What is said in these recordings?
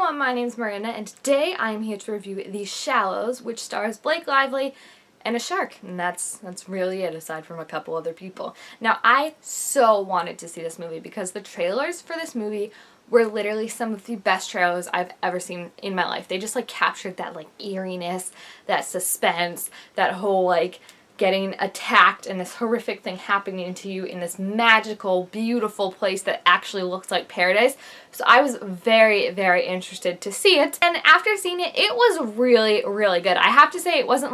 Hello, my name's Miranda, and today I am here to review The Shallows, which stars Blake Lively and a shark, and that's really it, aside from a couple other people. Now, I so wanted to see this movie because the trailers for this movie were literally some of the best trailers I've ever seen in my life. They just, captured that, eeriness, that suspense, that whole, getting attacked and this horrific thing happening to you in this magical, beautiful place that actually looks like paradise. So I was very, very interested to see it. And after seeing it, it was really, really good. I have to say it wasn't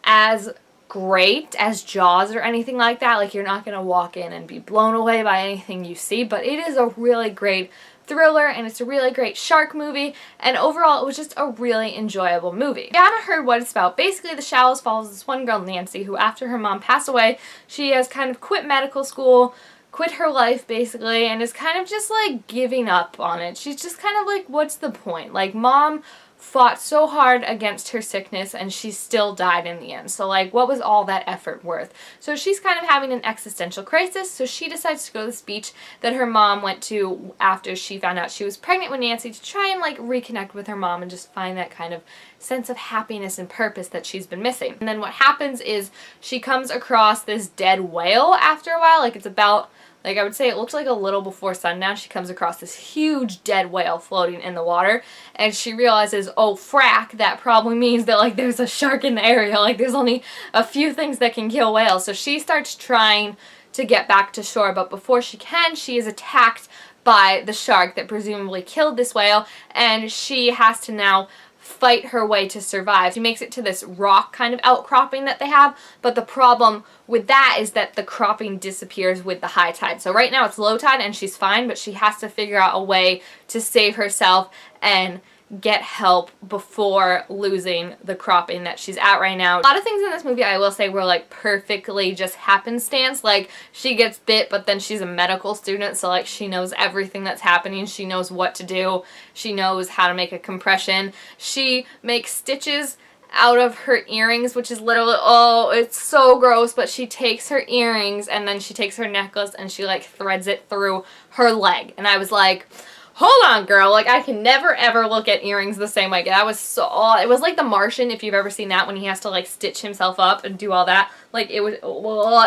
as great as Jaws or anything like that. You're not going to walk in and be blown away by anything you see, but it is a really great thriller, and it's a really great shark movie, and overall it was just a really enjoyable movie. If you haven't heard what it's about, basically The Shallows follows this one girl, Nancy, who after her mom passed away, she has kind of quit medical school, quit her life basically, and is kind of just giving up on it. She's just kind of what's the point? Mom fought so hard against her sickness and she still died in the end. So what was all that effort worth? So she's kind of having an existential crisis, so she decides to go to this beach that her mom went to after she found out she was pregnant with Nancy, to try and reconnect with her mom and just find that kind of sense of happiness and purpose that she's been missing. And then what happens is she comes across this dead whale after a while. It's about, I would say it looks like a little before sundown. She comes across this huge dead whale floating in the water, and she realizes, oh frack, that probably means that there's a shark in the area. There's only a few things that can kill whales. So she starts trying to get back to shore, but before she can, she is attacked by the shark that presumably killed this whale, and she has to now fight her way to survive. She makes it to this rock kind of outcropping that they have, but the problem with that is that the cropping disappears with the high tide. So right now it's low tide and she's fine, but she has to figure out a way to save herself and get help before losing the cropping that she's at right now. A lot of things in this movie I will say were perfectly just happenstance. She gets bit, but then she's a medical student, so she knows everything that's happening. She knows what to do. She knows how to make a compression. She makes stitches out of her earrings, which is literally, oh, it's so gross, but she takes her earrings and then she takes her necklace and she threads it through her leg. And I was like, hold on, girl, I can never ever look at earrings the same way. That was so, it was like The Martian, if you've ever seen that, when he has to stitch himself up and do all that. It was,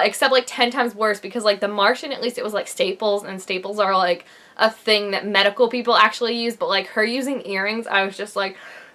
except 10 times worse, because The Martian, at least it was staples, and staples are a thing that medical people actually use, but her using earrings, I was just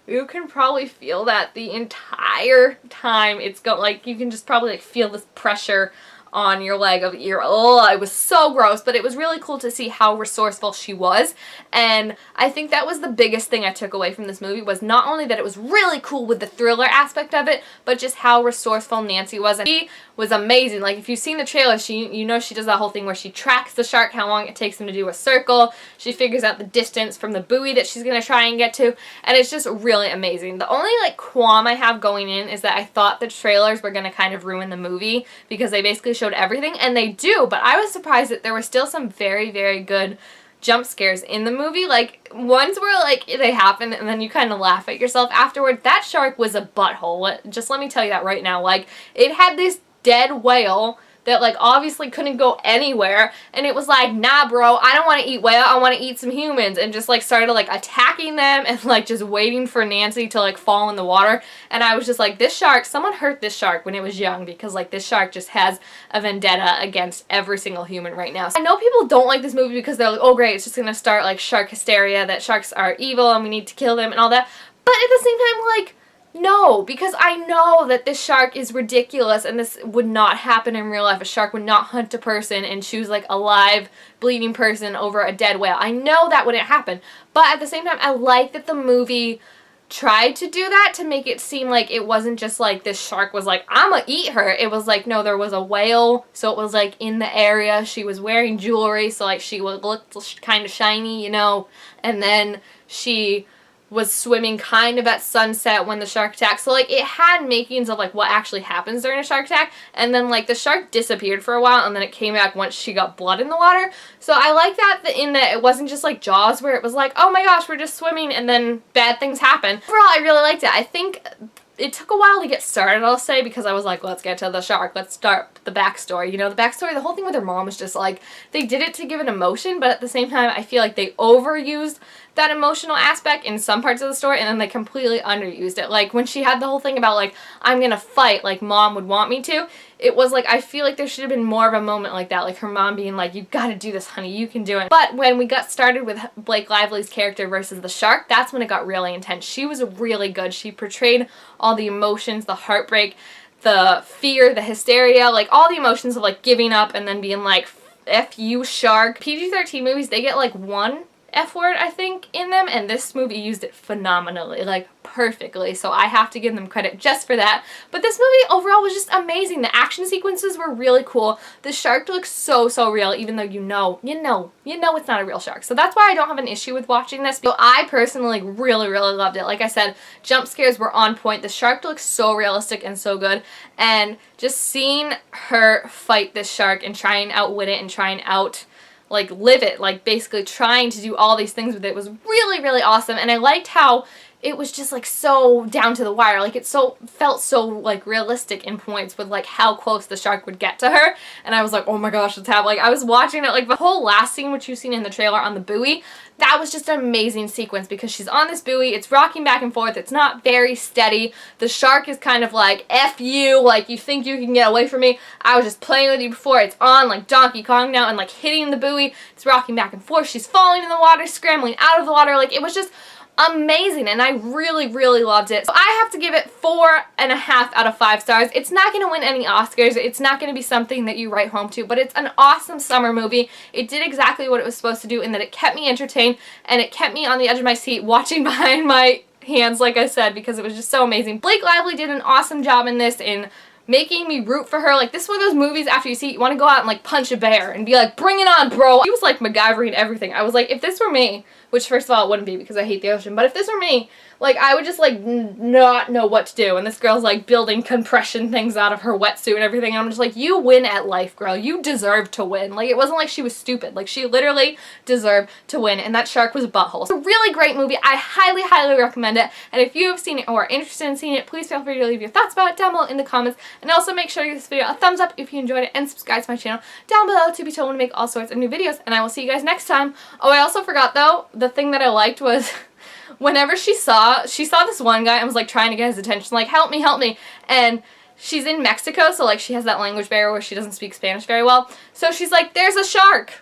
you can probably feel that the entire time it's you can just probably feel this pressure on your leg of ear. Oh, it was so gross, but it was really cool to see how resourceful she was, and I think that was the biggest thing I took away from this movie, was not only that it was really cool with the thriller aspect of it, but just how resourceful Nancy was, and she was amazing. If you've seen the trailer, you know she does that whole thing where she tracks the shark, how long it takes him to do a circle, she figures out the distance from the buoy that she's gonna try and get to, and it's just really amazing. The only qualm I have going in is that I thought the trailers were gonna kind of ruin the movie, because they basically showed everything, and they do, but I was surprised that there were still some very, very good jump scares in the movie. Ones where they happen and then you kind of laugh at yourself afterward. That shark was a butthole. Just let me tell you that right now. It had this dead whale that obviously couldn't go anywhere, and it was nah bro, I don't want to eat whale, I want to eat some humans, and just started attacking them and just waiting for Nancy to fall in the water. And I was just this shark, someone hurt this shark when it was young, because this shark just has a vendetta against every single human right now. So I know people don't like this movie because they're oh great, it's just gonna start shark hysteria, that sharks are evil and we need to kill them and all that, but at the same time no, because I know that this shark is ridiculous and this would not happen in real life. A shark would not hunt a person and choose a live, bleeding person over a dead whale. I know that wouldn't happen, but at the same time, I like that the movie tried to do that, to make it seem it wasn't just this shark was I'm gonna eat her. It was no, there was a whale, so it was in the area. She was wearing jewelry, so she looked kind of shiny, and then she was swimming kind of at sunset when the shark attacked. So it had makings of what actually happens during a shark attack, and then the shark disappeared for a while and then it came back once she got blood in the water. So I like that in that it wasn't just Jaws, where it was oh my gosh, we're just swimming and then bad things happen. Overall, I really liked it. I think it took a while to get started, I'll say, because I was let's get to the shark, let's start the backstory. The backstory, the whole thing with her mom was just they did it to give an emotion, but at the same time I feel they overused that emotional aspect in some parts of the story, and then they completely underused it. Like, when she had the whole thing about, like, I'm gonna fight like Mom would want me to, it was like, I feel like there should have been more of a moment like that, like her mom being like, you gotta do this, honey, you can do it. But when we got started with Blake Lively's character versus the shark, that's when it got really intense. She was really good. She portrayed all the emotions, the heartbreak, the fear, the hysteria, like all the emotions of like giving up and then being like, F you, shark. PG-13 movies, they get like one F word, I think, in them, and this movie used it phenomenally, like perfectly, so I have to give them credit just for that. But this movie overall was just amazing. The action sequences were really cool. The shark looks so real, even though you know it's not a real shark. So that's why I don't have an issue with watching this. So I personally really loved it. Like I said, jump scares were on point. The shark looks so realistic and so good, and just seeing her fight this shark and try and outwit it and try and like live it, like basically trying to do all these things with it, was really awesome. And I liked how it was just like so down to the wire, like it felt so like realistic in points with like how close the shark would get to her. And I was like, oh my gosh, it's happening. Like I was watching it, like the whole last scene which you've seen in the trailer on the buoy, that was just an amazing sequence because she's on this buoy, it's rocking back and forth, it's not very steady, the shark is kind of like, F you, like you think you can get away from me, I was just playing with you before, it's on like Donkey Kong now and like hitting the buoy, it's rocking back and forth, she's falling in the water, scrambling out of the water, like it was just amazing, and I really loved it. So I have to give it 4.5 out of 5 stars. It's not going to win any Oscars. It's not going to be something that you write home to, but it's an awesome summer movie. It did exactly what it was supposed to do in that it kept me entertained, and it kept me on the edge of my seat watching behind my hands, like I said, because it was just so amazing. Blake Lively did an awesome job in this in making me root for her. Like, this is one of those movies after you see it, you want to go out and like punch a bear and be like, bring it on, bro. He was like MacGyvering everything. I was like, if this were me, which first of all it wouldn't be because I hate the ocean, but if this were me, like I would just like not know what to do, and this girl's like building compression things out of her wetsuit and everything, and I'm just like, you win at life, girl. You deserve to win. Like, it wasn't like she was stupid. Like, she literally deserved to win, and that shark was a butthole. It's a really great movie. I highly recommend it, and if you have seen it or are interested in seeing it, please feel free to leave your thoughts about it down below in the comments, and also make sure to give this video a thumbs up if you enjoyed it, and subscribe to my channel down below to be told when to make all sorts of new videos, and I will see you guys next time. Oh, I also forgot though, the thing that I liked was whenever she saw this one guy and was like trying to get his attention, like, help me, and she's in Mexico, so like she has that language barrier where she doesn't speak Spanish very well, so she's like, there's a shark,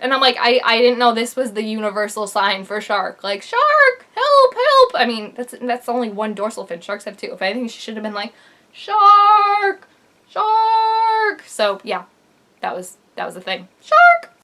and I'm like, I didn't know this was the universal sign for shark, like, shark, help, I mean, that's only one dorsal fin, sharks have two. If anything, she should have been like, shark, so yeah, that was the thing, shark.